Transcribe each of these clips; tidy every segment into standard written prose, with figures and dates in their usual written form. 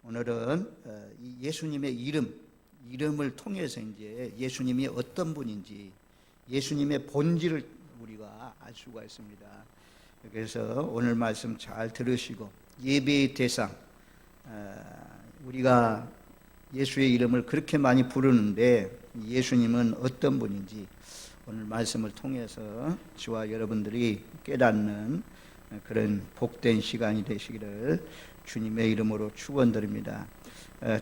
오늘은 이 예수님의 이름을 통해서 이제 예수님이 어떤 분인지 예수님의 본질을 우리가 알 수가 있습니다. 그래서 오늘 말씀 잘 들으시고 예배의 대상, 우리가 예수의 이름을 그렇게 많이 부르는데 예수님은 어떤 분인지 오늘 말씀을 통해서 저와 여러분들이 깨닫는 그런 복된 시간이 되시기를 주님의 이름으로 축원드립니다.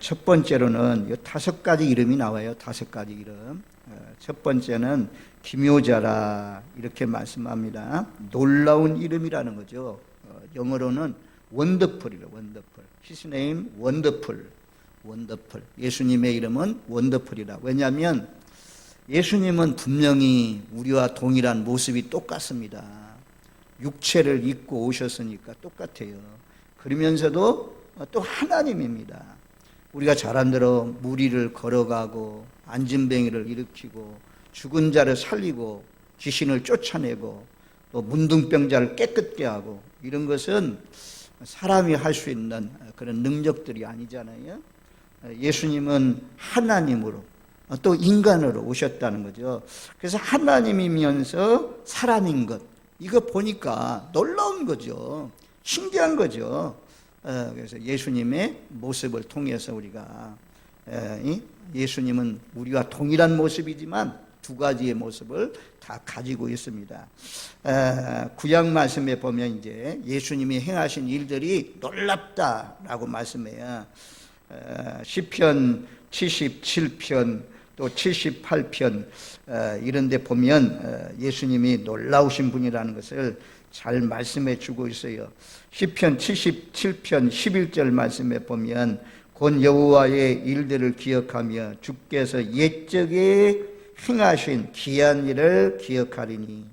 첫 번째로는 5가지 이름이 나와요. 5가지 이름. 첫 번째는 기묘자라 이렇게 말씀합니다. 놀라운 이름이라는 거죠. 영어로는 원더풀이래요. 원더풀. His name 원더풀. 원더풀. 예수님의 이름은 원더풀이라. 왜냐하면 예수님은 분명히 우리와 동일한 모습이 똑같습니다. 육체를 입고 오셨으니까 똑같아요. 그러면서도 또 하나님입니다. 우리가 잘한 대로 무리를 걸어가고 안진뱅이를 일으키고 죽은 자를 살리고 귀신을 쫓아내고 또 문둥병자를 깨끗게 하고 이런 것은 사람이 할 수 있는 그런 능력들이 아니잖아요. 예수님은 하나님으로 또 인간으로 오셨다는 거죠. 그래서 하나님이면서 사람인 것, 이거 보니까 놀라운 거죠. 신기한 거죠. 그래서 예수님의 모습을 통해서 우리가 예수님은 우리와 동일한 모습이지만 2가지의 모습을 다 가지고 있습니다. 구약 말씀에 보면 이제 예수님이 행하신 일들이 놀랍다라고 말씀해요. 시편 77편 또 78편 이런 데 보면 예수님이 놀라우신 분이라는 것을 잘 말씀해 주고 있어요. 시편 77편 11절 말씀에 보면 곧 여호와의 일들을 기억하며 주께서 옛적에 행하신 귀한 일을 기억하리니,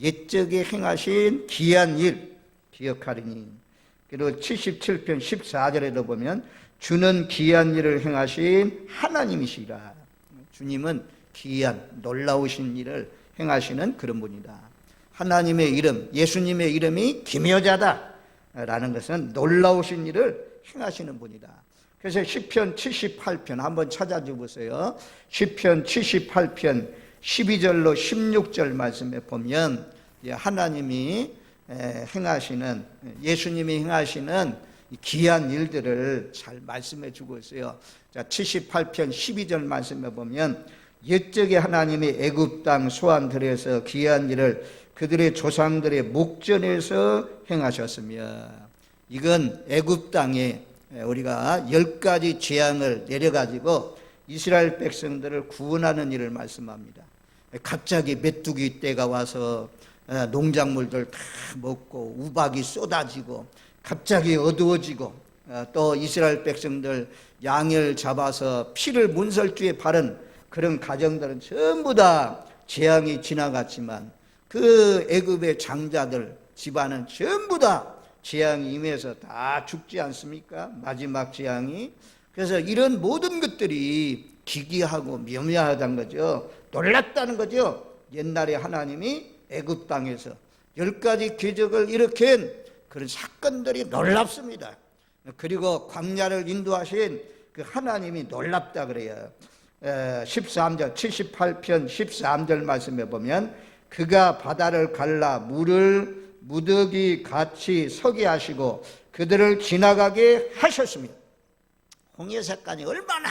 옛적에 행하신 귀한 일 기억하리니. 그리고 77편 14절에도 보면 주는 귀한 일을 행하신 하나님이시라. 주님은 귀한 놀라우신 일을 행하시는 그런 분이다. 하나님의 이름, 예수님의 이름이 기묘자다라는 것은 놀라우신 일을 행하시는 분이다. 그래서 시편 78편 한번 찾아줘 보세요. 시편 78편 12절로 16절 말씀에 보면 하나님이 행하시는, 예수님이 행하시는 귀한 일들을 잘 말씀해 주고 있어요. 자, 78편 12절 말씀에 보면 옛적에 하나님이 애굽 땅 소환들에서 귀한 일을 그들의 조상들의 목전에서 행하셨으며, 이건 애굽 땅에 우리가 10가지 재앙을 내려가지고 이스라엘 백성들을 구원하는 일을 말씀합니다. 갑자기 메뚜기 떼가 와서 농작물들 다 먹고 우박이 쏟아지고 갑자기 어두워지고 또 이스라엘 백성들 양을 잡아서 피를 문설주에 바른 그런 가정들은 전부 다 재앙이 지나갔지만 그 애굽의 장자들 집안은 전부 다 재앙이 임해서 다 죽지 않습니까? 마지막 재앙이. 그래서 이런 모든 것들이 기이하고 묘미하다는 거죠. 놀랍다는 거죠. 옛날에 하나님이 애굽 땅에서 10가지 기적을 일으킨 그런 사건들이 놀랍습니다. 그리고 광야를 인도하신 그 하나님이 놀랍다 그래요. 13절 78편 13절 말씀에 보면 그가 바다를 갈라 물을 무더기 같이 서게 하시고 그들을 지나가게 하셨습니다. 홍해 사건이 얼마나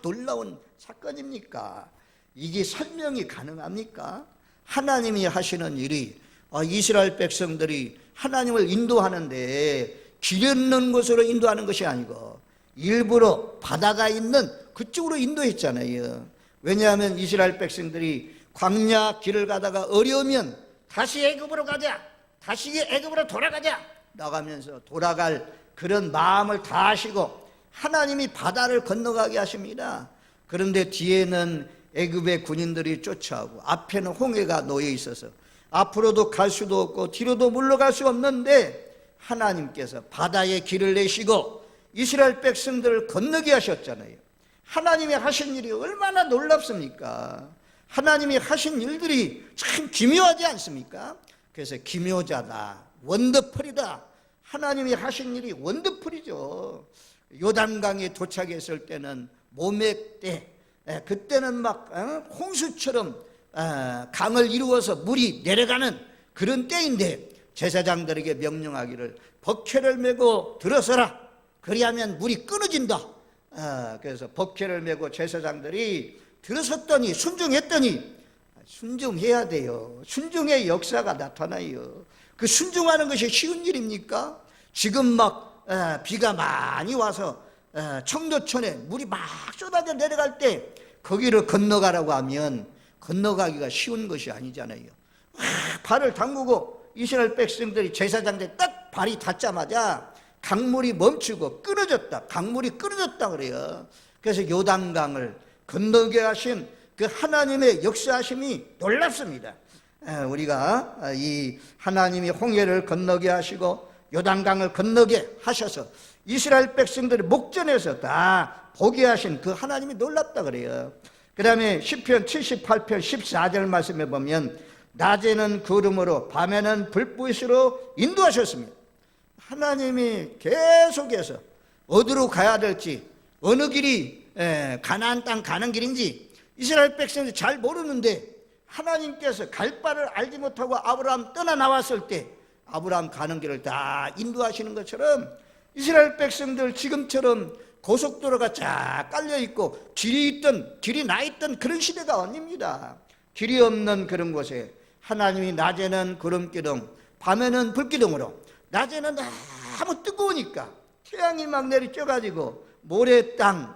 놀라운 사건입니까? 이게 설명이 가능합니까? 하나님이 하시는 일이 이스라엘 백성들이 하나님을 인도하는데 길 없는 곳으로 인도하는 것이 아니고 일부러 바다가 있는 그쪽으로 인도했잖아요. 왜냐하면 이스라엘 백성들이 광야 길을 가다가 어려우면 다시 애굽으로 가자, 다시 애굽으로 돌아가자 나가면서 돌아갈 그런 마음을 다 하시고 하나님이 바다를 건너가게 하십니다. 그런데 뒤에는 애굽의 군인들이 쫓아오고 앞에는 홍해가 놓여 있어서 앞으로도 갈 수도 없고 뒤로도 물러갈 수 없는데 하나님께서 바다에 길을 내시고 이스라엘 백성들을 건너게 하셨잖아요. 하나님이 하신 일이 얼마나 놀랍습니까? 하나님이 하신 일들이 참 기묘하지 않습니까? 그래서 기묘자다, 원더풀이다. 하나님이 하신 일이 원더풀이죠. 요단강에 도착했을 때는 모맥 때, 그때는 막 홍수처럼 강을 이루어서 물이 내려가는 그런 때인데 제사장들에게 명령하기를 법궤를 메고 들어서라. 그리하면 물이 끊어진다. 그래서 법궤를 메고 제사장들이 들어섰더니, 순종했더니, 순종해야 돼요. 순종의 역사가 나타나요. 그 순종하는 것이 쉬운 일입니까? 지금 막 비가 많이 와서 청도천에 물이 막 쏟아져 내려갈 때 거기를 건너가라고 하면 건너가기가 쉬운 것이 아니잖아요. 발을 담그고 이스라엘 백성들이 제사장들이 딱 발이 닿자마자 강물이 멈추고 끊어졌다. 강물이 끊어졌다 그래요. 그래서 요단강을 건너게 하신 그 하나님의 역사하심이 놀랍습니다. 우리가 이 하나님이 홍해를 건너게 하시고 요단강을 건너게 하셔서 이스라엘 백성들의 목전에서 다 보게 하신 그 하나님이 놀랍다 그래요. 그 다음에 시편 78편 14절 말씀에 보면 낮에는 구름으로 밤에는 불빛으로 인도하셨습니다. 하나님이 계속해서 어디로 가야 될지, 어느 길이 가나안 땅 가는 길인지 이스라엘 백성들이 잘 모르는데 하나님께서 갈 바를 알지 못하고 아브라함 떠나 나왔을 때 아브라함 가는 길을 다 인도하시는 것처럼 이스라엘 백성들 지금처럼 고속도로가 쫙 깔려있고 길이 나 있던 그런 시대가 아닙니다. 길이 없는 그런 곳에 하나님이 낮에는 구름기둥, 밤에는 불기둥으로, 낮에는 너무 뜨거우니까 태양이 막 내리쬐가지고 모래 땅,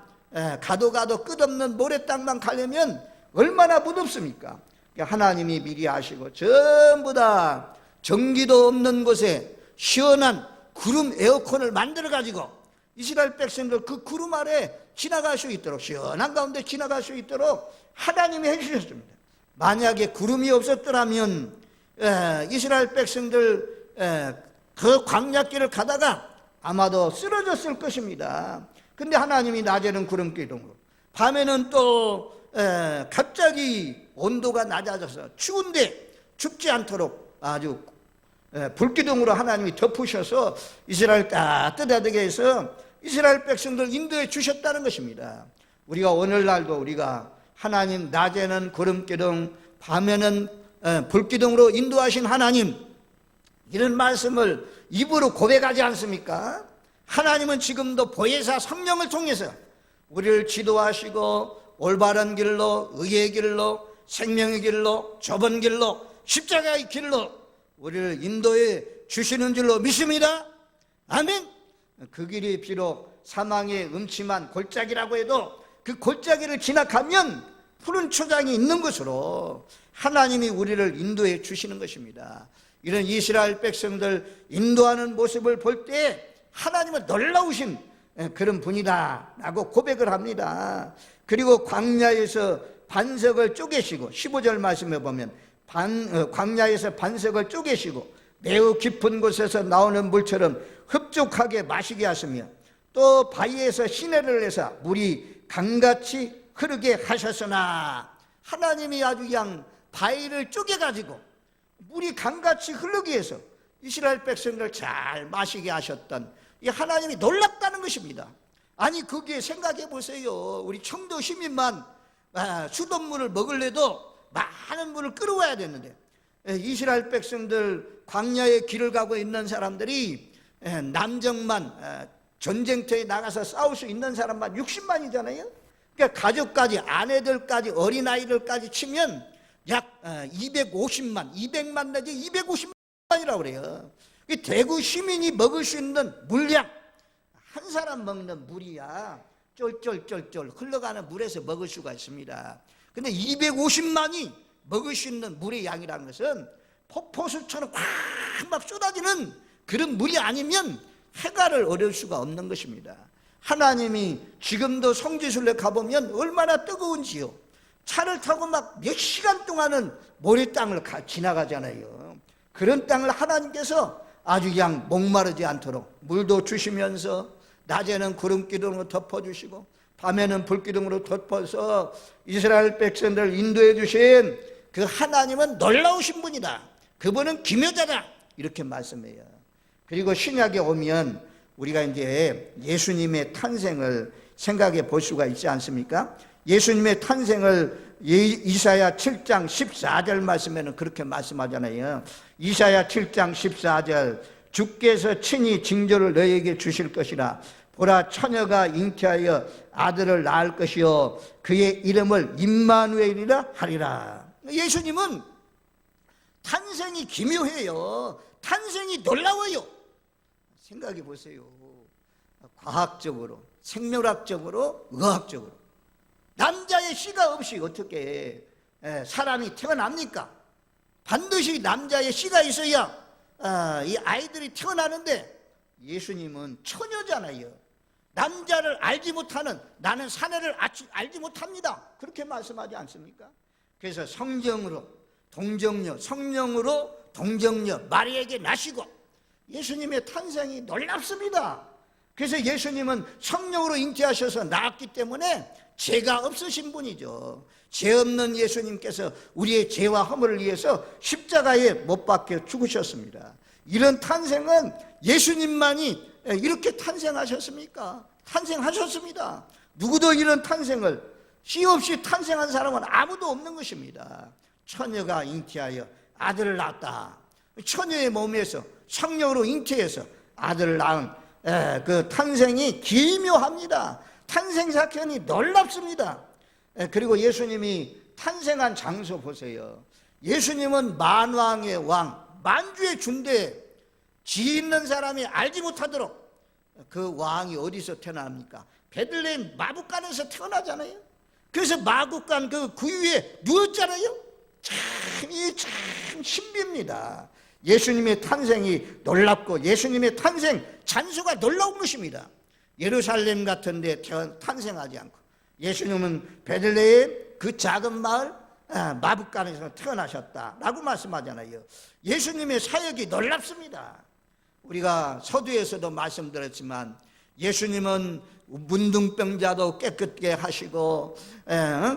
가도 끝없는 모래 땅만 가려면 얼마나 무덥습니까? 하나님이 미리 아시고 전부 다 전기도 없는 곳에 시원한 구름 에어컨을 만들어가지고 이스라엘 백성들 그 구름 아래 지나갈 수 있도록, 시원한 가운데 지나갈 수 있도록 하나님이 해주셨습니다. 만약에 구름이 없었더라면 이스라엘 백성들 그 광야길을 가다가 아마도 쓰러졌을 것입니다. 근데 하나님이 낮에는 구름 기둥으로, 밤에는 또 갑자기 온도가 낮아져서 추운데 춥지 않도록 아주 불기둥으로 하나님이 덮으셔서 이스라엘 따뜻하게 해서 이스라엘 백성들 인도해 주셨다는 것입니다. 우리가 오늘날도 우리가 하나님 낮에는 구름기둥, 밤에는 불기둥으로 인도하신 하나님, 이런 말씀을 입으로 고백하지 않습니까? 하나님은 지금도 보혜사 성령을 통해서 우리를 지도하시고 올바른 길로, 의의 길로, 생명의 길로, 좁은 길로, 십자가의 길로 우리를 인도해 주시는 줄로 믿습니다. 아멘. 그 길이 비록 사망의 음침한 골짜기라고 해도 그 골짜기를 지나가면 푸른 초장이 있는 것으로 하나님이 우리를 인도해 주시는 것입니다. 이런 이스라엘 백성들 인도하는 모습을 볼 때 하나님은 놀라우신 그런 분이다라고 고백을 합니다. 그리고 광야에서 반석을 쪼개시고 15절 말씀에 보면 광야에서 반석을 쪼개시고 매우 깊은 곳에서 나오는 물처럼 흡족하게 마시게 하시며 또 바위에서 시내를 내서 물이 강같이 흐르게 하셨으나, 하나님이 아주 그냥 바위를 쪼개가지고 물이 강같이 흐르게 해서 이스라엘 백성들 잘 마시게 하셨던 이 하나님이 놀랍다는 것입니다. 아니 그게 생각해 보세요. 우리 청도 시민만 수돗물을 먹을래도 많은 물을 끌어와야 되는데 이스라엘 백성들 광야의 길을 가고 있는 사람들이 남정만 전쟁터에 나가서 싸울 수 있는 사람만 60만이잖아요. 그러니까 가족까지, 아내들까지, 어린아이들까지 치면 약 250만, 200만 내지 250만이라고 그래요. 대구 시민이 먹을 수 있는 물량, 한 사람 먹는 물이야 쫄쫄쫄쫄 흘러가는 물에서 먹을 수가 있습니다. 근데 250만이 먹을 수 있는 물의 양이라는 것은 폭포수처럼 막 쏟아지는 그런 물이 아니면 해가를 얻을 수가 없는 것입니다. 하나님이 지금도 성지순례 가보면 얼마나 뜨거운지요. 차를 타고 막 몇 시간 동안은 모래 땅을 지나가잖아요. 그런 땅을 하나님께서 아주 그냥 목마르지 않도록 물도 주시면서 낮에는 구름기둥으로 덮어주시고 밤에는 불기둥으로 덮어서 이스라엘 백성들을 인도해 주신 그 하나님은 놀라우신 분이다. 그분은 기묘자다. 이렇게 말씀해요. 그리고 신약에 오면 우리가 이제 예수님의 탄생을 생각해 볼 수가 있지 않습니까? 예수님의 탄생을 이사야 7장 14절 말씀에는 그렇게 말씀하잖아요. 이사야 7장 14절, 주께서 친히 징조를 너에게 주실 것이라. 보라, 처녀가 잉태하여 아들을 낳을 것이요 그의 이름을 임마누엘이라 하리라. 예수님은 탄생이 기묘해요. 탄생이 놀라워요. 생각해 보세요. 과학적으로, 생물학적으로, 의학적으로 남자의 씨가 없이 어떻게 사람이 태어납니까? 반드시 남자의 씨가 있어야 이 아이들이 태어나는데, 예수님은 처녀잖아요. 남자를 알지 못하는, 나는 사내를 알지 못합니다, 그렇게 말씀하지 않습니까? 그래서 성령으로 동정녀, 성령으로 동정녀 마리아에게 나시고, 예수님의 탄생이 놀랍습니다. 그래서 예수님은 성령으로 잉태하셔서 낳았기 때문에 죄가 없으신 분이죠. 죄 없는 예수님께서 우리의 죄와 허물을 위해서 십자가에 못 박혀 죽으셨습니다. 이런 탄생은 예수님만이 이렇게 탄생하셨습니까? 탄생하셨습니다. 누구도 이런 탄생을, 씨 없이 탄생한 사람은 아무도 없는 것입니다. 처녀가 잉태하여 아들을 낳았다. 처녀의 몸에서 성령으로 잉태해서 아들을 낳은 그 탄생이 기묘합니다. 탄생 사건이 놀랍습니다. 그리고 예수님이 탄생한 장소 보세요. 예수님은 만왕의 왕, 만주의 중대, 지 있는 사람이 알지 못하도록 그 왕이 어디서 태어납니까? 베들레헴 마구간에서 태어나잖아요. 그래서 마구간 그 구유에 누웠잖아요. 참 신비입니다. 예수님의 탄생이 놀랍고 예수님의 탄생 잔수가 놀라운 것입니다. 예루살렘 같은 데 탄생하지 않고 예수님은 베들레헴 그 작은 마을 마북간에서 태어나셨다라고 말씀하잖아요. 예수님의 사역이 놀랍습니다. 우리가 서두에서도 말씀드렸지만 예수님은 문둥병자도 깨끗게 하시고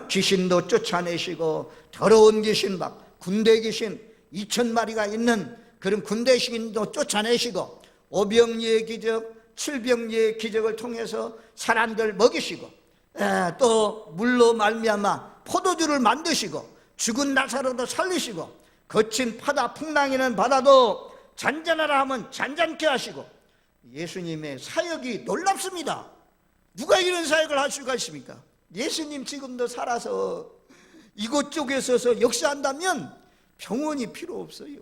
귀신도 쫓아내시고 더러운 귀신, 막 군대 귀신 2,000마리가 있는 그런 군대 귀신도 쫓아내시고, 오병이의 기적, 칠병이의 기적을 통해서 사람들 먹이시고, 또 물로 말미암아 포도주를 만드시고, 죽은 나사로도 살리시고, 거친 파다 풍랑이는 바다도 잔잔하라 하면 잔잔케 하시고, 예수님의 사역이 놀랍습니다. 누가 이런 사역을 할 수가 있습니까? 예수님 지금도 살아서 이곳저곳에 서서 역사한다면 병원이 필요 없어요.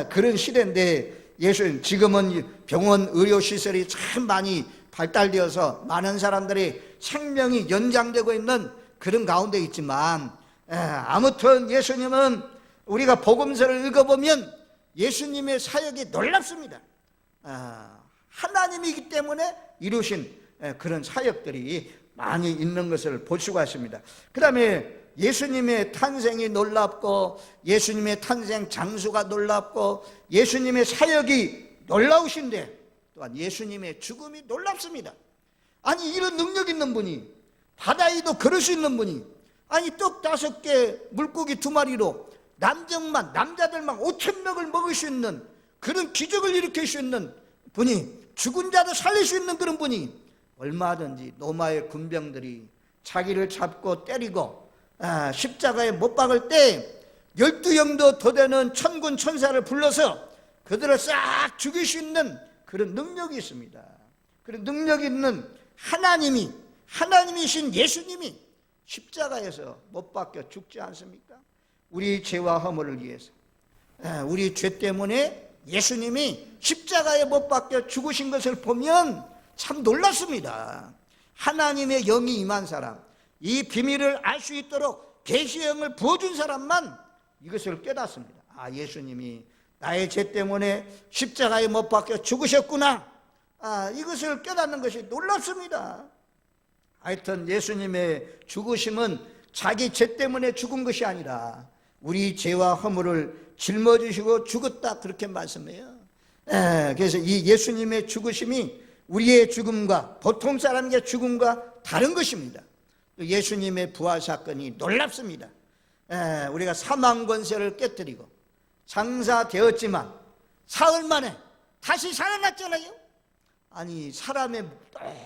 그런 시대인데, 예수님 지금은 병원 의료시설이 참 많이 발달되어서 많은 사람들이 생명이 연장되고 있는 그런 가운데 있지만, 아무튼 예수님은 우리가 복음서를 읽어보면 예수님의 사역이 놀랍습니다. 하나님이기 때문에 이루신 그런 사역들이 많이 있는 것을 볼 수가 있습니다. 그 다음에 예수님의 탄생이 놀랍고, 예수님의 탄생 장수가 놀랍고, 예수님의 사역이 놀라우신데, 또한 예수님의 죽음이 놀랍습니다. 아니, 이런 능력 있는 분이, 바다 위도 걸을 수 있는 분이, 아니 떡 5개 물고기 2마리로 남자들만 5,000명을 먹을 수 있는 그런 기적을 일으킬 수 있는 분이, 죽은 자도 살릴 수 있는 그런 분이, 얼마든지 로마의 군병들이 자기를 잡고 때리고 십자가에 못 박을 때 12영도 더 되는 천군 천사를 불러서 그들을 싹 죽일 수 있는 그런 능력이 있습니다. 그런 능력이 있는 하나님이신 예수님이 십자가에서 못 박혀 죽지 않습니까? 우리 죄와 허물을 위해서, 우리 죄 때문에 예수님이 십자가에 못 박혀 죽으신 것을 보면 참 놀랐습니다. 하나님의 영이 임한 사람, 이 비밀을 알 수 있도록 계시의 영을 부어준 사람만 이것을 깨닫습니다. 예수님이 나의 죄 때문에 십자가에 못 박혀 죽으셨구나. 이것을 깨닫는 것이 놀랍습니다. 하여튼 예수님의 죽으심은 자기 죄 때문에 죽은 것이 아니라 우리 죄와 허물을 짊어지시고 죽었다, 그렇게 말씀해요. 그래서 이 예수님의 죽으심이 우리의 죽음과, 보통 사람의 죽음과 다른 것입니다. 예수님의 부활 사건이 놀랍습니다. 우리가 사망 권세를 깨뜨리고 장사되었지만 사흘 만에 다시 살아났잖아요. 아니 사람의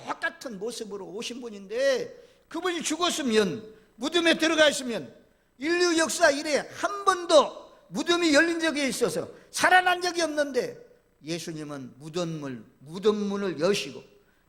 똑같은 모습으로 오신 분인데 그분이 죽었으면, 무덤에 들어가 있으면 인류 역사 이래 한 번도 무덤이 열린 적이 있어서 살아난 적이 없는데, 예수님은 무덤문을 여시고,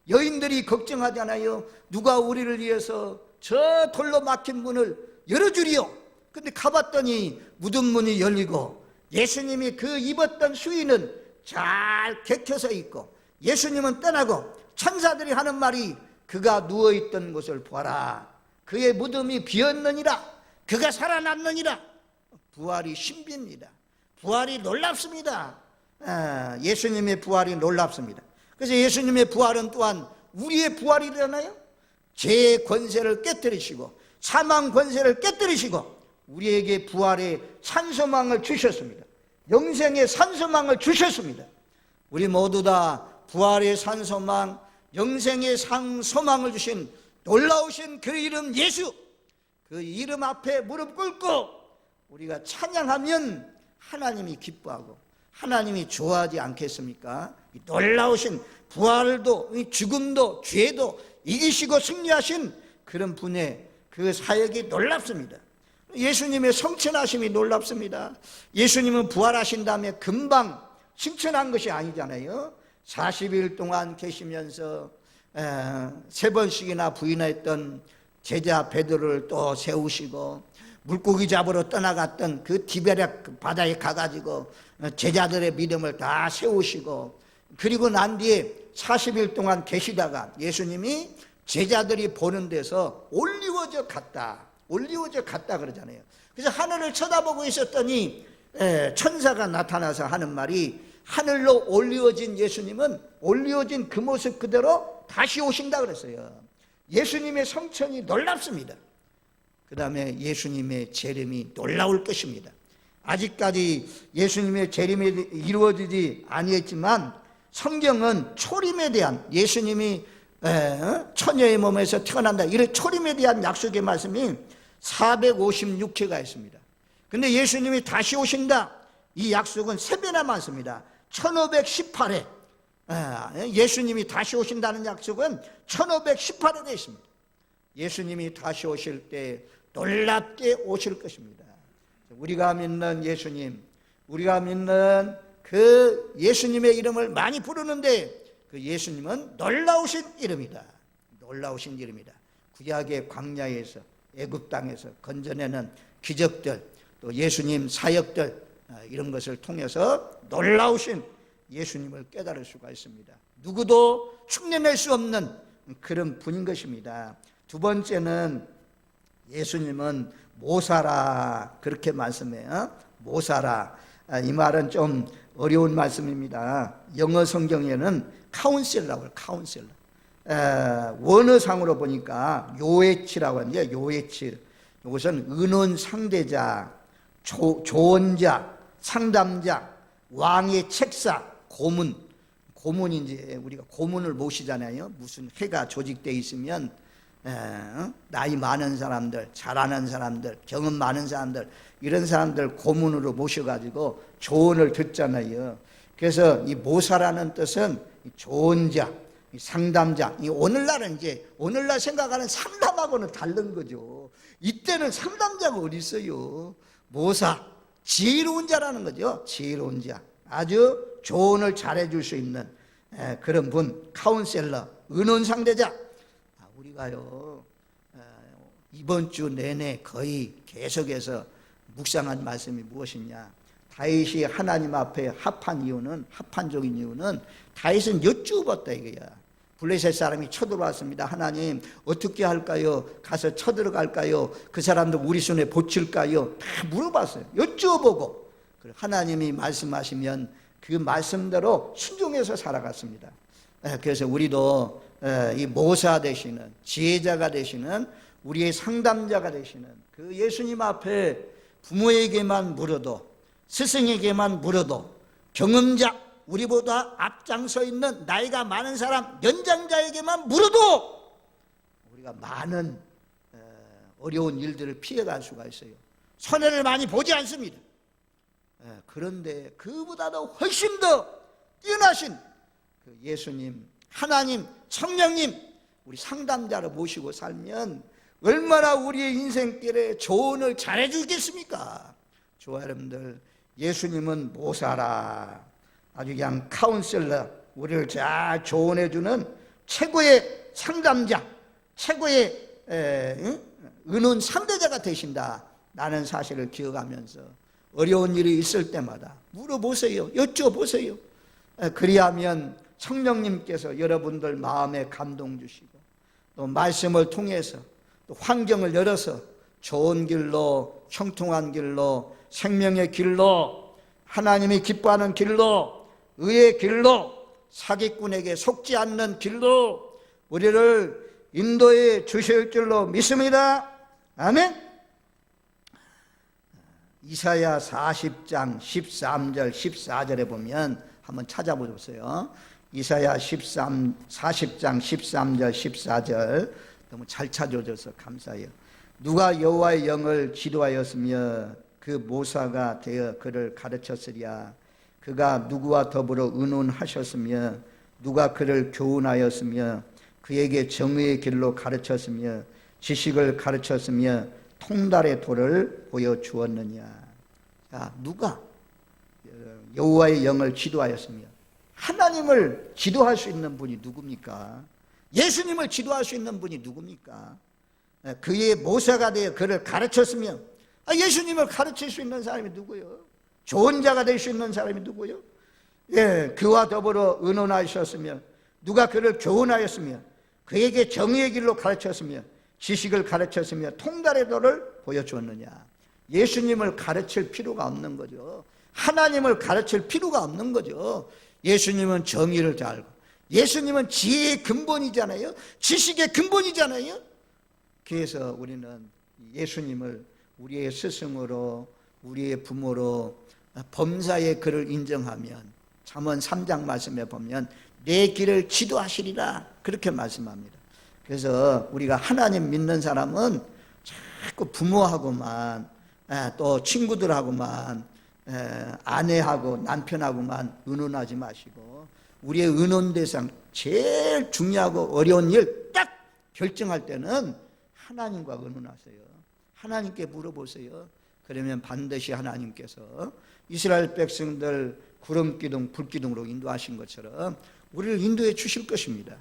여인들이 걱정하잖아요. 누가 우리를 위해서 저 돌로 막힌 문을 열어주리요. 근데 가봤더니 무덤문이 열리고 예수님이 그 입었던 수의는 잘 객혀서 있고, 예수님은 떠나고 천사들이 하는 말이 그가 누워있던 곳을 보아라. 그의 무덤이 비었느니라. 그가 살아났느니라. 부활이 신비입니다. 부활이 놀랍습니다. 예수님의 부활이 놀랍습니다. 그래서 예수님의 부활은 또한 우리의 부활이잖아요. 죄의 권세를 깨뜨리시고 사망 권세를 깨뜨리시고 우리에게 부활의 산소망을 주셨습니다. 영생의 산소망을 주셨습니다. 우리 모두 다 부활의 산소망, 영생의 소망을 주신 놀라우신 그 이름 예수, 그 이름 앞에 무릎 꿇고 우리가 찬양하면 하나님이 기뻐하고 하나님이 좋아하지 않겠습니까? 이 놀라우신 부활도 죽음도 죄도 이기시고 승리하신 그런 분의 그 사역이 놀랍습니다. 예수님의 성천하심이 놀랍습니다. 예수님은 부활하신 다음에 금방 승천한 것이 아니잖아요. 40일 동안 계시면서 3번씩이나 부인했던 제자 베드로를 또 세우시고, 물고기 잡으러 떠나갔던 그 디베랴 바다에 가가지고 제자들의 믿음을 다 세우시고, 그리고 난 뒤에 40일 동안 계시다가 예수님이 제자들이 보는 데서 올리워져 갔다 그러잖아요. 그래서 하늘을 쳐다보고 있었더니 천사가 나타나서 하는 말이, 하늘로 올리워진 예수님은 올리워진 그 모습 그대로 다시 오신다 그랬어요. 예수님의 성천이 놀랍습니다. 그 다음에 예수님의 재림이 놀라울 것입니다. 아직까지 예수님의 재림이 이루어지지 아니했지만 성경은 초림에 대한, 예수님이 처녀의 몸에서 태어난다, 이런 초림에 대한 약속의 말씀이 456회가 있습니다. 근데 예수님이 다시 오신다, 이 약속은 3배나 많습니다. 1518회 예수님이 다시 오신다는 약속은 1518회가 있습니다. 예수님이 다시 오실 때 놀랍게 오실 것입니다. 우리가 믿는 예수님, 우리가 믿는 그 예수님의 이름을 많이 부르는데 그 예수님은 놀라우신 이름이다. 놀라우신 이름이다. 구약의 광야에서, 애굽 땅에서 건져내는 기적들, 또 예수님 사역들, 이런 것을 통해서 놀라우신 예수님을 깨달을 수가 있습니다. 누구도 흉내낼 수 없는 그런 분인 것입니다. 두 번째는 예수님은 모사라, 그렇게 말씀해요. 모사라. 이 말은 좀 어려운 말씀입니다. 영어 성경에는 카운셀러라고 해요. 카운셀러. 원어상으로 보니까 요에치라고 하는데, 요에치, 이것은 의논 상대자, 조언자, 상담자, 왕의 책사, 고문. 고문이 이제 우리가 고문을 모시잖아요. 무슨 회가 조직되어 있으면 나이 많은 사람들, 잘하는 사람들, 경험 많은 사람들, 이런 사람들 고문으로 모셔가지고 조언을 듣잖아요. 그래서 이 모사라는 뜻은 조언자, 상담자. 오늘날은 이제 오늘날 생각하는 상담하고는 다른 거죠. 이때는 상담자가 어디 있어요? 모사, 지혜로운 자라는 거죠. 지혜로운 자, 아주 조언을 잘해줄 수 있는 그런 분, 카운셀러, 의논 상대자. 우리가요 이번 주 내내 거의 계속해서 묵상한 말씀이 무엇이냐, 다윗이 하나님 앞에 합판적인 이유는 다윗은 여쭈었다 이거야. 블레셋 사람이 쳐들어왔습니다. 하나님 어떻게 할까요? 가서 쳐들어갈까요? 그 사람들 우리 손에 보칠까요? 다 물어봤어요. 여쭈어보고 하나님이 말씀하시면 그 말씀대로 순종해서 살아갔습니다. 그래서 우리도 이 모사 되시는, 지혜자가 되시는, 우리의 상담자가 되시는 그 예수님 앞에 부모에게만 물어도, 스승에게만 물어도, 경험자, 우리보다 앞장서 있는 나이가 많은 사람, 연장자에게만 물어도 우리가 많은 어려운 일들을 피해갈 수가 있어요. 손해를 많이 보지 않습니다. 그런데 그보다도 훨씬 더 뛰어나신 그 예수님, 하나님, 성령님, 우리 상담자를 모시고 살면 얼마나 우리의 인생길에 조언을 잘해 주겠습니까? 좋아, 여러분들, 예수님은 모사라, 아주 그냥 카운셀러, 우리를 잘 조언해 주는 최고의 상담자, 최고의 은혼 상대자가 되신다 라는 사실을 기억하면서 어려운 일이 있을 때마다 물어보세요. 여쭤보세요. 그리하면 성령님께서 여러분들 마음에 감동 주시고 또 말씀을 통해서 또 환경을 열어서 좋은 길로, 형통한 길로, 생명의 길로, 하나님이 기뻐하는 길로, 의의 길로, 사기꾼에게 속지 않는 길로 우리를 인도해 주실 줄로 믿습니다. 아멘. 이사야 40장 13절 14절에 보면 한번 찾아보세요. 이사야 40장 13절 14절 너무 잘 찾아줘서 감사해요. 누가 여호와의 영을 지도하였으며 그 모사가 되어 그를 가르쳤으랴. 그가 누구와 더불어 의논하셨으며 누가 그를 교훈하였으며 그에게 정의의 길로 가르쳤으며 지식을 가르쳤으며 통달의 도를 보여주었느냐. 자, 누가 여호와의 영을 지도하였으며, 하나님을 지도할 수 있는 분이 누굽니까? 예수님을 지도할 수 있는 분이 누굽니까? 그의 모사가 되어 그를 가르쳤으며, 예수님을 가르칠 수 있는 사람이 누구요? 좋은 자가 될 수 있는 사람이 누구요? 그와 더불어 의논하셨으며 누가 그를 교훈하였으며 그에게 정의의 길로 가르쳤으며 지식을 가르쳤으며 통달의 도를 보여주었느냐. 예수님을 가르칠 필요가 없는 거죠. 하나님을 가르칠 필요가 없는 거죠. 예수님은 정의를 잘 알고, 예수님은 지혜의 근본이잖아요. 지식의 근본이잖아요. 그래서 우리는 예수님을 우리의 스승으로, 우리의 부모로, 범사의 그를 인정하면 잠언 3장 말씀에 보면 내 길을 지도하시리라 그렇게 말씀합니다. 그래서 우리가 하나님 믿는 사람은 자꾸 부모하고만, 또 친구들하고만, 아내하고 남편하고만 의논하지 마시고 우리의 의논 대상, 제일 중요하고 어려운 일 딱 결정할 때는 하나님과 의논하세요. 하나님께 물어보세요. 그러면 반드시 하나님께서 이스라엘 백성들 구름기둥, 불기둥으로 인도하신 것처럼 우리를 인도해 주실 것입니다.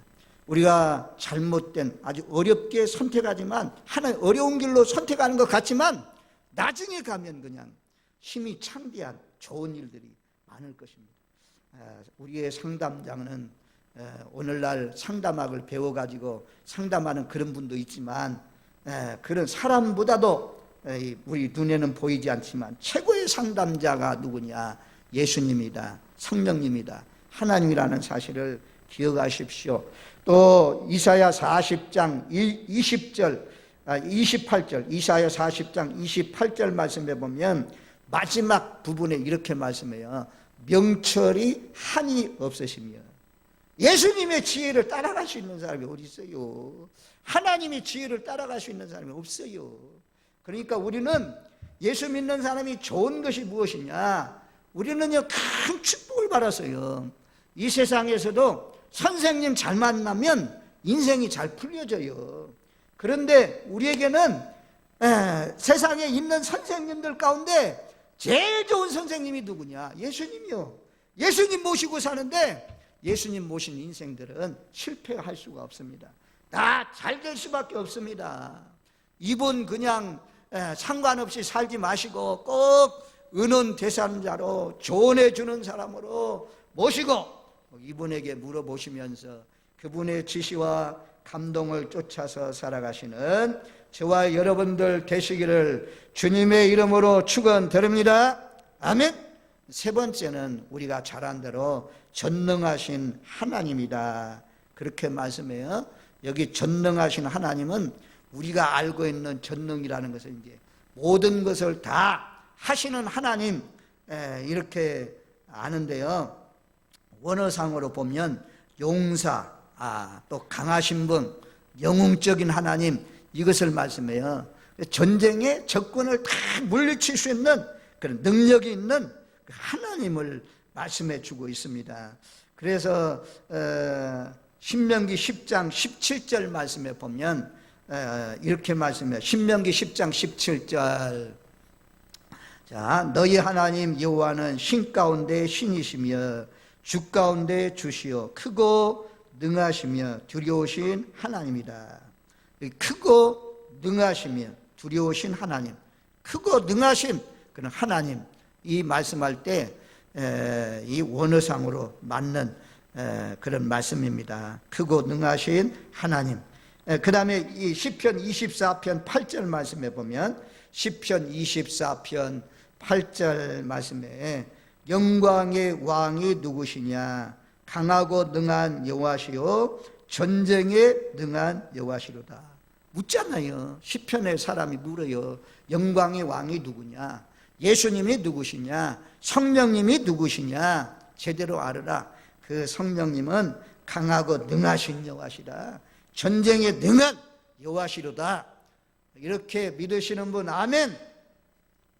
우리가 잘못된, 아주 어렵게 선택하지만, 하나님 어려운 길로 선택하는 것 같지만 나중에 가면 그냥 힘이 창대한 좋은 일들이 많을 것입니다. 우리의 상담자는 오늘날 상담학을 배워가지고 상담하는 그런 분도 있지만, 그런 사람보다도 우리 눈에는 보이지 않지만 최고의 상담자가 누구냐? 예수님이다, 성령님이다, 하나님이라는 사실을 기억하십시오. 또 이사야 40장 28절, 이사야 40장 28절 말씀해 보면 마지막 부분에 이렇게 말씀해요. 명철이 한이 없으시며. 예수님의 지혜를 따라갈 수 있는 사람이 어디 있어요? 하나님의 지혜를 따라갈 수 있는 사람이 없어요. 그러니까 우리는 예수 믿는 사람이 좋은 것이 무엇이냐? 우리는요, 큰 축복을 받았어요. 이 세상에서도 선생님 잘 만나면 인생이 잘 풀려져요. 그런데 우리에게는 세상에 있는 선생님들 가운데 제일 좋은 선생님이 누구냐? 예수님이요. 예수님 모시고 사는데 예수님 모신 인생들은 실패할 수가 없습니다. 다 잘 될 수밖에 없습니다. 이분 그냥 상관없이 살지 마시고 꼭 은혼 대상자로 조언해 주는 사람으로 모시고 이분에게 물어보시면서 그분의 지시와 감동을 쫓아서 살아가시는 저와 여러분들 되시기를 주님의 이름으로 축원드립니다. 아멘. 세 번째는 우리가 잘 안 대로 전능하신 하나님이다 그렇게 말씀해요. 여기 전능하신 하나님은 우리가 알고 있는 전능이라는 것은 이제 모든 것을 다 하시는 하나님, 이렇게 아는데요. 원어상으로 보면 용사, 또 강하신 분, 영웅적인 하나님, 이것을 말씀해요. 전쟁의 적군을 다 물리칠 수 있는 그런 능력이 있는 하나님을 말씀해 주고 있습니다. 그래서 신명기 10장 17절 말씀에 보면 이렇게 말씀해요. 신명기 10장 17절. 자, 너희 하나님 여호와는 신 가운데 신이시며 주 가운데 주시요 크고 능하시며 두려우신 하나님이다. 크고 능하시며 두려우신 하나님, 크고 능하심, 그런 하나님, 이 말씀할 때 이 원어상으로 맞는 그런 말씀입니다. 크고 능하신 하나님. 그 다음에 이 시편 24편 8절 말씀에 보면 시편 24편 8절 말씀에 영광의 왕이 누구시냐? 강하고 능한 여호와시요 전쟁에 능한 여호와시로다. 묻잖아요. 시편의 사람이 물어요. 영광의 왕이 누구냐? 예수님이 누구시냐? 성령님이 누구시냐? 제대로 알아라. 그 성령님은 강하고 능하신 여호와시라. 전쟁에 능한 여호와시로다. 이렇게 믿으시는 분 아멘.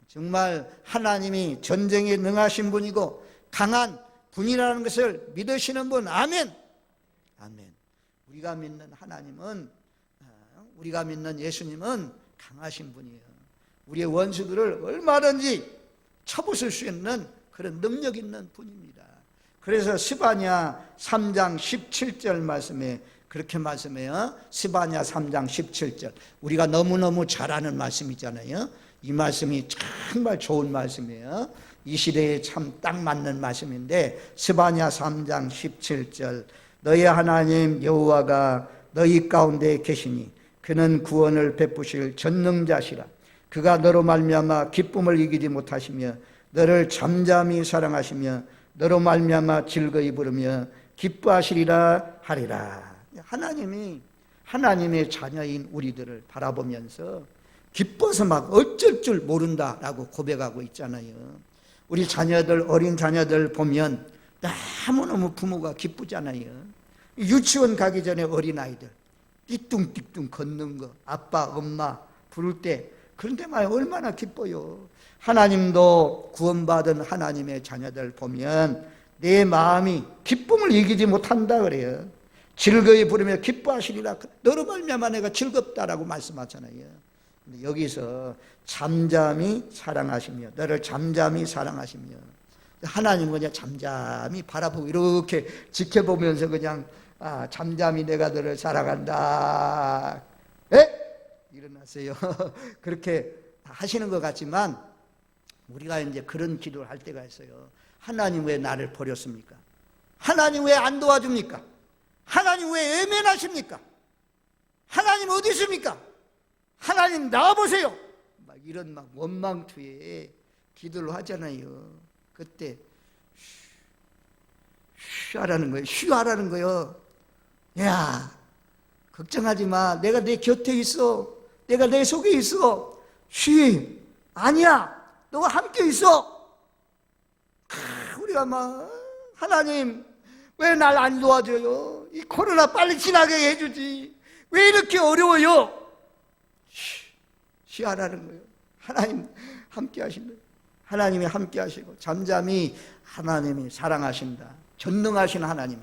정말 하나님이 전쟁에 능하신 분이고 강한 분이라는 것을 믿으시는 분 아멘. 아멘. 우리가 믿는 하나님은, 우리가 믿는 예수님은 강하신 분이에요. 우리의 원수들을 얼마든지 쳐부술 수 있는 그런 능력 있는 분입니다. 그래서 스바냐 3장 17절 말씀에 그렇게 말씀해요. 스바냐 3장 17절. 우리가 너무너무 잘 아는 말씀이잖아요. 이 말씀이 정말 좋은 말씀이에요. 이 시대에 참 딱 맞는 말씀인데 스바냐 3장 17절. 너희 하나님 여호와가 너희 가운데 계시니 그는 구원을 베푸실 전능자시라. 그가 너로 말미암아 기쁨을 이기지 못하시며 너를 잠잠히 사랑하시며 너로 말미암아 즐거이 부르며 기뻐하시리라 하리라. 하나님이 하나님의 자녀인 우리들을 바라보면서 기뻐서 막 어쩔 줄 모른다라고 고백하고 있잖아요. 우리 자녀들, 어린 자녀들 보면 너무너무 부모가 기쁘잖아요. 유치원 가기 전에 어린아이들 띠뚱띠뚱 걷는 거, 아빠, 엄마 부를 때, 그런데 말 얼마나 기뻐요. 하나님도 구원받은 하나님의 자녀들 보면 내 마음이 기쁨을 이기지 못한다 그래요. 즐거이 부르며 기뻐하시리라. 너로 말미암아 내가 즐겁다라고 말씀하잖아요. 근데 여기서 잠잠히 사랑하시며 너를 잠잠히 사랑하시며, 하나님은 그냥 잠잠히 바라보고 이렇게 지켜보면서 그냥 잠잠히 내가 너를 사랑한다. 일어나세요. 그렇게 하시는 것 같지만 우리가 이제 그런 기도를 할 때가 있어요. 하나님 왜 나를 버렸습니까? 하나님 왜 안 도와줍니까? 하나님 왜 외면하십니까? 하나님 어디 있습니까? 하나님 나와보세요. 막 이런 막 원망투에 기도를 하잖아요. 그때 쉬하라는 거예요. 쉬하라는 거예요. 야, 걱정하지 마. 내가 내 곁에 있어. 내가 내 속에 있어. 쉬. 아니야. 너가 함께 있어. 우리가 막 하나님 왜 날 안 도와줘요? 이 코로나 빨리 지나게 해주지. 왜 이렇게 어려워요? 쉬하라는 거예요. 하나님 함께 하신다. 하나님이 함께 하시고 잠잠히 하나님이 사랑하신다. 전능하신 하나님,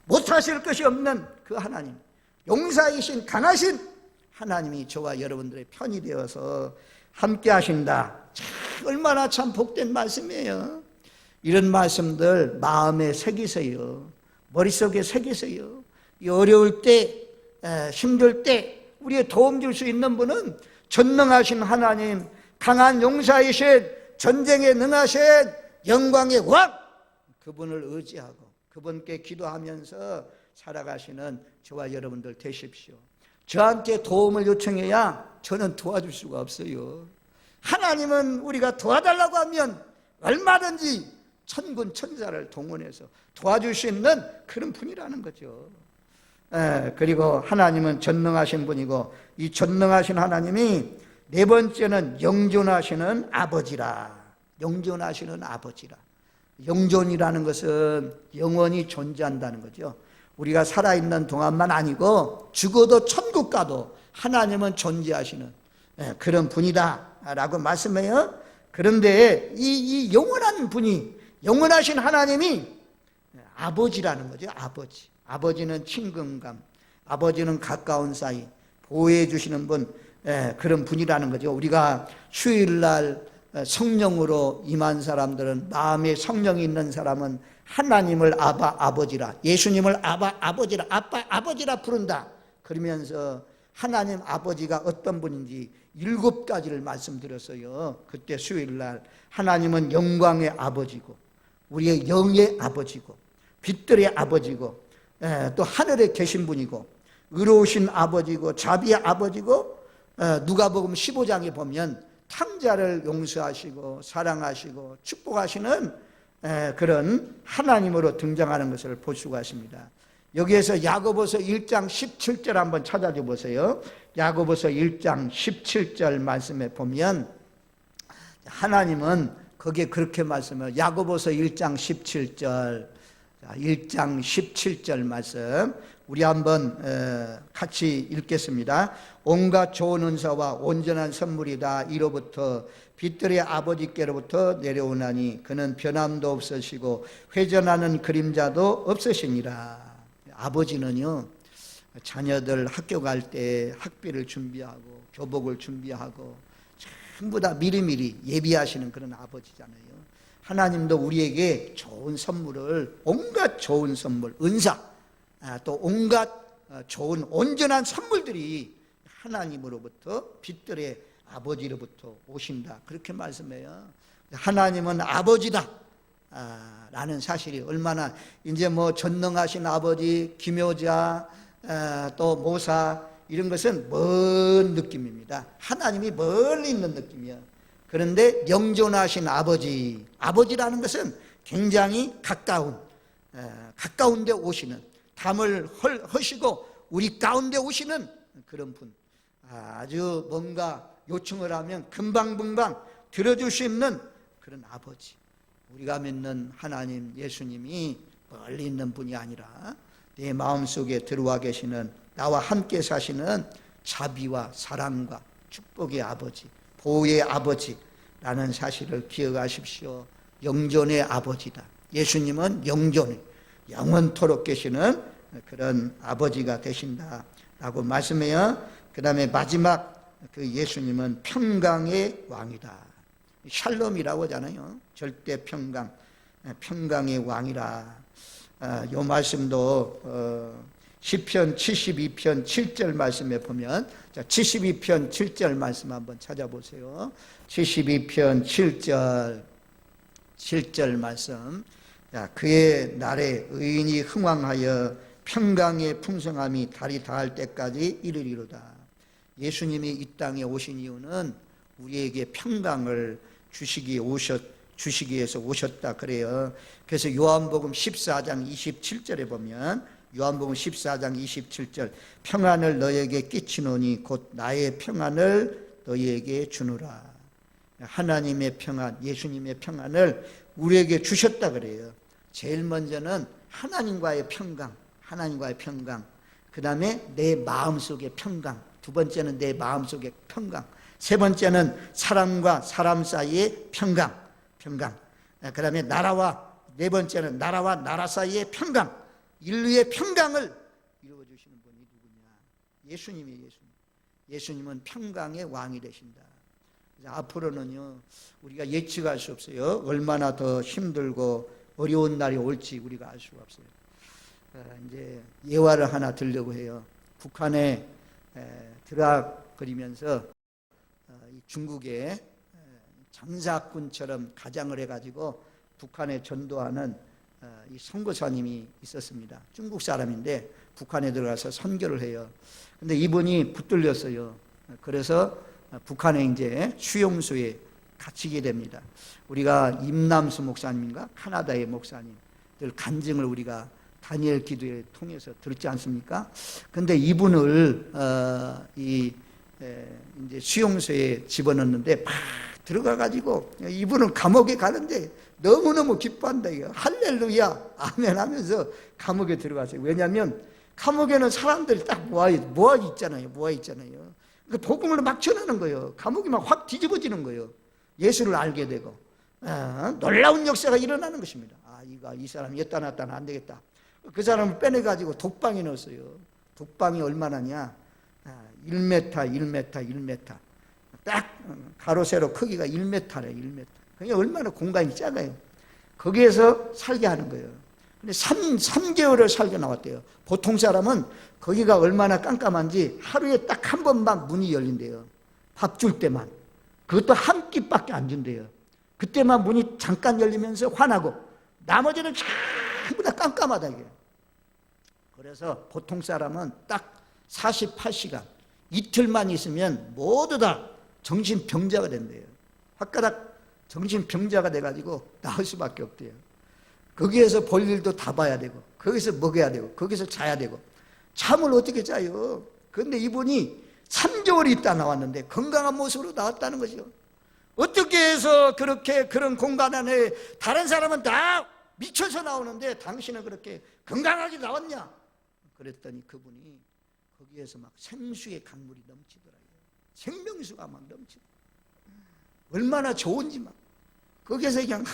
못하실 것이 없는 그 하나님, 용사이신 강하신 하나님이 저와 여러분들의 편이 되어서 함께 하신다. 얼마나 참 복된 말씀이에요. 이런 말씀들 마음에 새기세요. 머릿속에 새기세요. 이 어려울 때, 힘들 때 우리의 도움 줄 수 있는 분은 전능하신 하나님, 강한 용사이신, 전쟁에 능하신 영광의 왕, 그분을 의지하고 그분께 기도하면서 살아가시는 저와 여러분들 되십시오. 저한테 도움을 요청해야 저는 도와줄 수가 없어요. 하나님은 우리가 도와달라고 하면 얼마든지 천군 천사를 동원해서 도와줄 수 있는 그런 분이라는 거죠. 그리고 하나님은 전능하신 분이고, 이 전능하신 하나님이 네 번째는 영존하시는 아버지라. 영존하시는 아버지라. 영존이라는 것은 영원히 존재한다는 거죠. 우리가 살아있는 동안만 아니고 죽어도 천국 가도 하나님은 존재하시는 그런 분이다 라고 말씀해요. 그런데 이 영원한 분이, 영원하신 하나님이 아버지라는 거죠. 아버지는 친근감, 아버지는 가까운 사이, 보호해 주시는 분, 그런 분이라는 거죠. 우리가 수요일날 성령으로 임한 사람들은, 마음에 성령이 있는 사람은 하나님을 아바 아버지라, 예수님을 아바 아버지라, 아빠 아버지라 부른다. 그러면서 하나님 아버지가 어떤 분인지 7가지를 말씀드렸어요. 그때 수요일날 하나님은 영광의 아버지고, 우리의 영의 아버지고, 빛들의 아버지고, 또 하늘에 계신 분이고, 의로우신 아버지고, 자비의 아버지고, 누가복음 15장에 보면 탕자를 용서하시고 사랑하시고 축복하시는 그런 하나님으로 등장하는 것을 볼 수가 있습니다. 여기에서 야고보서 1장 17절 한번 찾아줘 보세요. 야고보서 1장 17절 말씀에 보면 하나님은 거기에 그렇게 말씀해요. 야고보서 1장 17절, 1장 17절 말씀 우리 한번 같이 읽겠습니다. 온갖 좋은 은사와 온전한 선물이 다 이로부터 빛들의 아버지께로부터 내려오나니 그는 변함도 없으시고 회전하는 그림자도 없으시니라. 아버지는요, 자녀들 학교 갈 때 학비를 준비하고 교복을 준비하고 전부 다 미리미리 예비하시는 그런 아버지잖아요. 하나님도 우리에게 좋은 선물을, 온갖 좋은 선물, 은사, 또 온갖 좋은 온전한 선물들이 하나님으로부터 빛들의 아버지로부터 오신다, 그렇게 말씀해요. 하나님은 아버지다 라는 사실이 얼마나, 이제 뭐 전능하신 아버지, 기묘자, 또 모사, 이런 것은 먼 느낌입니다. 하나님이 멀리 있는 느낌이에요. 그런데 영존하신 아버지, 아버지라는 것은 굉장히 가까운 데 오시는, 담을 허시고 우리 가운데 오시는 그런 분, 아주 뭔가 요청을 하면 금방 들어줄 수 있는 그런 아버지. 우리가 믿는 하나님 예수님이 멀리 있는 분이 아니라 내 마음속에 들어와 계시는, 나와 함께 사시는 자비와 사랑과 축복의 아버지, 보호의 아버지라는 사실을 기억하십시오. 영존의 아버지다. 예수님은 영존의, 영원토록 계시는 그런 아버지가 되신다라고 말씀해요. 그 다음에 마지막, 그 예수님은 평강의 왕이다. 샬롬이라고 하잖아요. 절대 평강, 평강의 왕이라. 이 말씀도 시편 72편 7절 말씀에 보면, 72편 7절 말씀 한번 찾아보세요. 72편 7절 말씀. 그의 날에 의인이 흥왕하여 평강의 풍성함이 달이 닿을 때까지 이르리로다. 예수님이 이 땅에 오신 이유는 우리에게 평강을 주시기 위해서 오셨다 그래요. 그래서 요한복음 14장 27절에 보면, 요한복음 14장 27절, 평안을 너에게 끼치노니 곧 나의 평안을 너희에게 주노라. 하나님의 평안, 예수님의 평안을 우리에게 주셨다 그래요. 제일 먼저는 하나님과의 평강, 그 다음에 내 마음속의 평강, 두 번째는 내 마음속의 평강, 세 번째는 사람과 사람 사이의 평강, 그 다음에 네 번째는 나라와 나라 사이의 평강, 인류의 평강을 이루어주시는 분이 누구냐? 예수님이에요. 예수님은 평강의 왕이 되신다. 앞으로는요, 우리가 예측할 수 없어요. 얼마나 더 힘들고 어려운 날이 올지 우리가 알 수가 없어요. 이제 예화를 하나 들려고 해요. 북한에 들어가면서 중국에 장사꾼처럼 가장을 해가지고 북한에 전도하는 이 선교사님이 있었습니다. 중국 사람인데 북한에 들어가서 선교를 해요. 근데 이분이 붙들렸어요. 그래서 북한에 이제 수용소에 갇히게 됩니다. 우리가 임남수 목사님인가, 카나다의 목사님들 간증을 우리가 다니엘 기도에 통해서 들었지 않습니까? 근데 이분을 이제 수용소에 집어넣는데 막 들어가가지고 이분은 감옥에 가는데 너무너무 기뻐한다. 이거 할렐루야 아멘 하면서 감옥에 들어가세요. 왜냐하면 감옥에는 사람들이 딱 모아 있잖아요. 그 복음을 막 전하는 거예요. 감옥이 막 확 뒤집어지는 거예요. 예수를 알게 되고 놀라운 역사가 일어나는 것입니다. 이 사람이 여따 놨다는 안 되겠다. 그 사람을 빼내가지고 독방에 넣었어요. 독방이 얼마나냐? 1m, 1m, 1m. 딱 가로 세로 크기가 1m래, 1m. 그게 얼마나 공간이 작아요. 거기에서 살게 하는 거예요. 근데 3개월을 살게 나왔대요. 보통 사람은 거기가 얼마나 깜깜한지 하루에 딱 한 번만 문이 열린대요. 밥 줄 때만. 그것도 한 끼밖에 안 준대요. 그때만 문이 잠깐 열리면서 환하고 나머지는 전부 다 깜깜하다 이게. 그래서 보통 사람은 딱 48시간 이틀만 있으면 모두 다 정신병자가 된대요. 화가닥 정신병자가 돼가지고 나올 수밖에 없대요. 거기에서 볼 일도 다 봐야 되고 거기서 먹어야 되고 거기서 자야 되고 잠을 어떻게 자요? 그런데 이분이 3개월이 있다 나왔는데 건강한 모습으로 나왔다는 거죠. 어떻게 해서 그렇게 그런 공간 안에 다른 사람은 다 미쳐서 나오는데 당신은 그렇게 건강하게 나왔냐? 그랬더니 그분이 거기에서 막 생수의 강물이 넘치더라고요. 생명수가 막 넘치더라고요. 얼마나 좋은지 막. 거기에서 그냥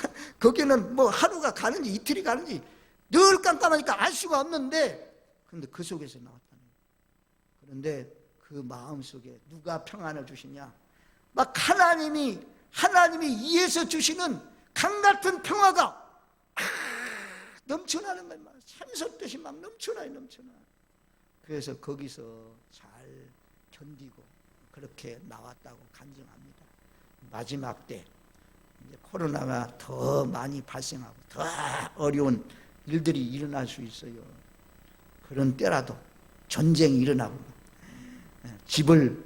거기는 뭐 하루가 가는지 이틀이 가는지 늘 깜깜하니까 알 수가 없는데 근데 그 속에서 나왔다는 거예요. 그런데 그 마음 속에 누가 평안을 주시냐? 막 하나님이 이에서 주시는 강 같은 평화가 넘쳐나는 거예요. 샘솟듯이 막 넘쳐나요. 그래서 거기서 잘 견디고 그렇게 나왔다고 간증합니다. 마지막 때 이제 코로나가 더 많이 발생하고 더 어려운 일들이 일어날 수 있어요. 그런 때라도 전쟁이 일어나고 집을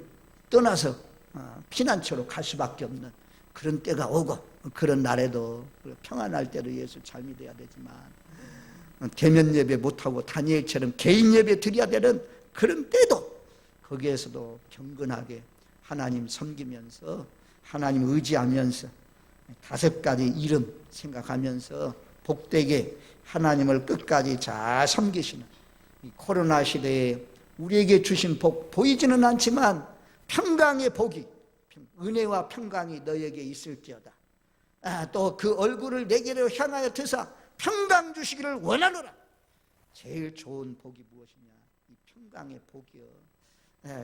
떠나서 피난처로 갈 수밖에 없는 그런 때가 오고 그런 날에도 평안할 때도 예수 잘 믿어야 되지만 대면 예배 못하고 다니엘처럼 개인 예배 드려야 되는 그런 때도 거기에서도 경건하게 하나님 섬기면서 하나님 의지하면서 5가지 이름 생각하면서 복되게 하나님을 끝까지 잘 섬기시는 이 코로나 시대에 우리에게 주신 복 보이지는 않지만 평강의 복이 은혜와 평강이 너에게 있을지어다. 또 그 얼굴을 내게로 향하여 드사 평강 주시기를 원하노라. 제일 좋은 복이 무엇이냐? 이 평강의 복이요.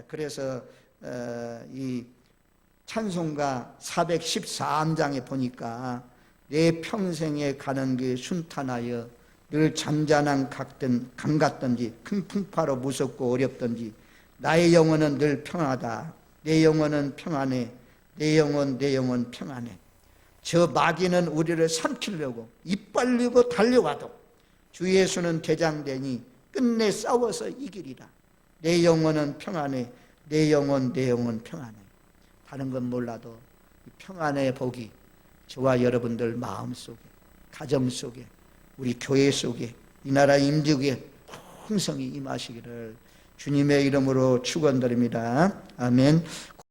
그래서 이 찬송가 413장에 보니까 내 평생에 가는 길 순탄하여 늘 잔잔한 강 같든지 큰 풍파로 무섭고 어렵든지 나의 영혼은 늘 평하다. 내 영혼은 평안해. 내 영혼 평안해. 저 마귀는 우리를 삼키려고 이빨리고 달려와도 주 예수는 대장되니 끝내 싸워서 이기리라. 내 영혼은 평안해. 내 영혼 평안해. 다른 건 몰라도 평안의 복이 저와 여러분들 마음속에 가정 속에 우리 교회 속에 이 나라 임직에 풍성히 임하시기를 주님의 이름으로 축원드립니다. 아멘.